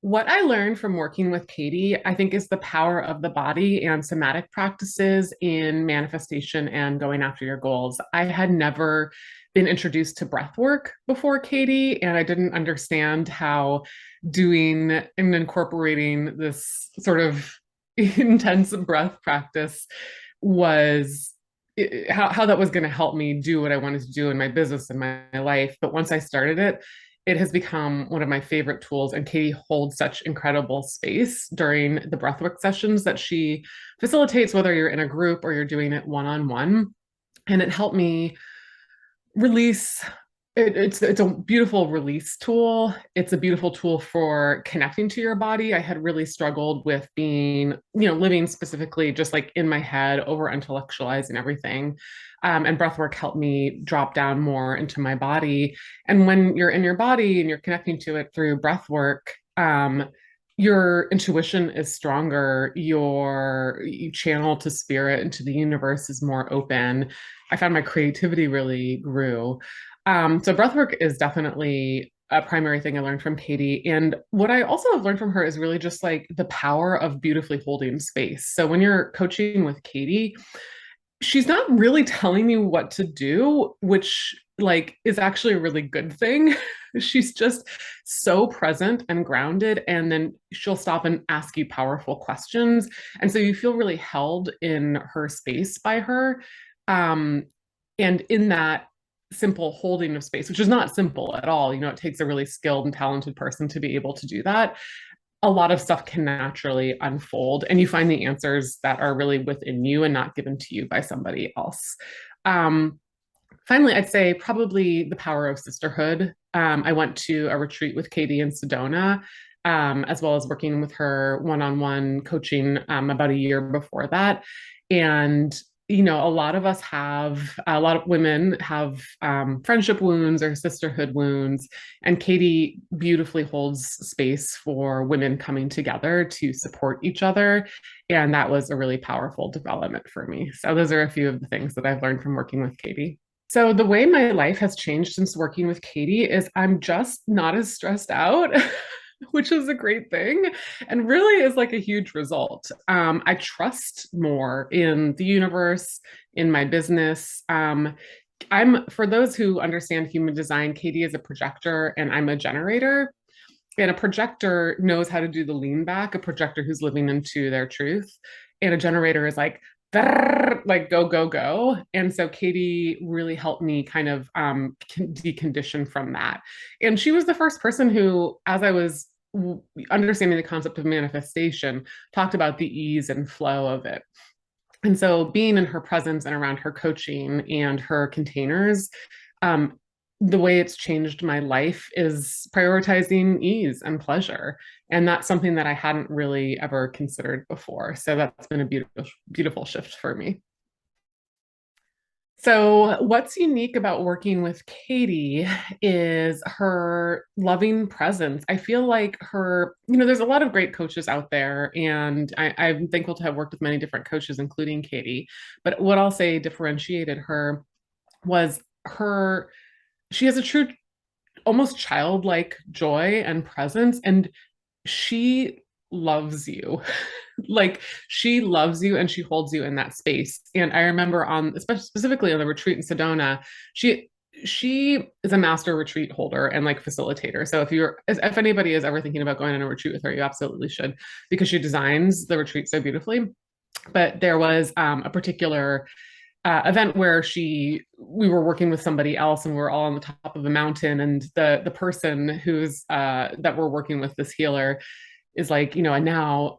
What I learned from working with Katie, I think, is the power of the body and somatic practices in manifestation and going after your goals. I had never been introduced to breath work before Katie, and I didn't understand how doing and incorporating this sort of intense breath practice was how that was going to help me do what I wanted to do in my business and my life. But once I started it, it has become one of my favorite tools. And Katie holds such incredible space during the breathwork sessions that she facilitates, whether you're in a group or you're doing it one on one. And it helped me release. It's a beautiful release tool. It's a beautiful tool for connecting to your body. I had really struggled with being, living specifically just like in my head, over intellectualizing everything. And breathwork helped me drop down more into my body. And when you're in your body and you're connecting to it through breathwork, your intuition is stronger. You channel to spirit and to the universe is more open. I found my creativity really grew. So breathwork is definitely a primary thing I learned from Katie. And what I also have learned from her is really just like the power of beautifully holding space. So when you're coaching with Katie, she's not really telling you what to do, which like is actually a really good thing. She's just so present and grounded, and then she'll stop and ask you powerful questions. And so you feel really held in her space by her. Um, and in that simple holding of space, which is not simple at all, it takes a really skilled and talented person to be able to do that. A lot of stuff can naturally unfold, and you find the answers that are really within you and not given to you by somebody else. Um, Finally, I'd say probably the power of sisterhood. I went to a retreat with Katie in Sedona, as well as working with her one-on-one coaching about a year before that. And a lot of women have friendship wounds or sisterhood wounds, and Katie beautifully holds space for women coming together to support each other. And that was a really powerful development for me. So those are a few of the things that I've learned from working with Katie. So the way my life has changed since working with Katie is I'm just not as stressed out, which is a great thing and really is like a huge result. I trust more in the universe, in my business. For those who understand human design, Katie is a projector and I'm a generator. And a projector knows how to do the lean back, a projector who's living into their truth. And a generator is like go, go, go. And so Katie really helped me kind of decondition from that. And she was the first person who, as I was understanding the concept of manifestation, talked about the ease and flow of it. And so being in her presence and around her coaching and her containers, um, the way it's changed my life is prioritizing ease and pleasure. And that's something that I hadn't really ever considered before. So that's been a beautiful, beautiful shift for me. So, what's unique about working with Katie is her loving presence. I feel like there's a lot of great coaches out there, and I'm thankful to have worked with many different coaches, including Katie. But what I'll say differentiated her was she has a true, almost childlike joy and presence, and she loves you. Like she loves you and she holds you in that space. And I remember especially specifically on the retreat in Sedona, she is a master retreat holder and like facilitator. So if anybody is ever thinking about going on a retreat with her, you absolutely should, because she designs the retreat so beautifully. But there was a particular event where we were working with somebody else and we were all on the top of a mountain, and the person who's that we're working with, this healer, is like, and now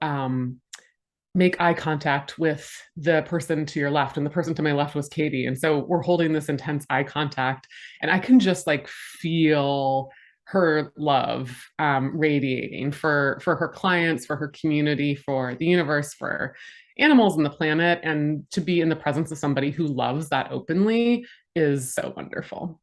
make eye contact with the person to your left. And the person to my left was Katie. And so we're holding this intense eye contact, and I can just like feel her love radiating for her clients, for her community, for the universe, for animals and the planet. And to be in the presence of somebody who loves that openly is so wonderful.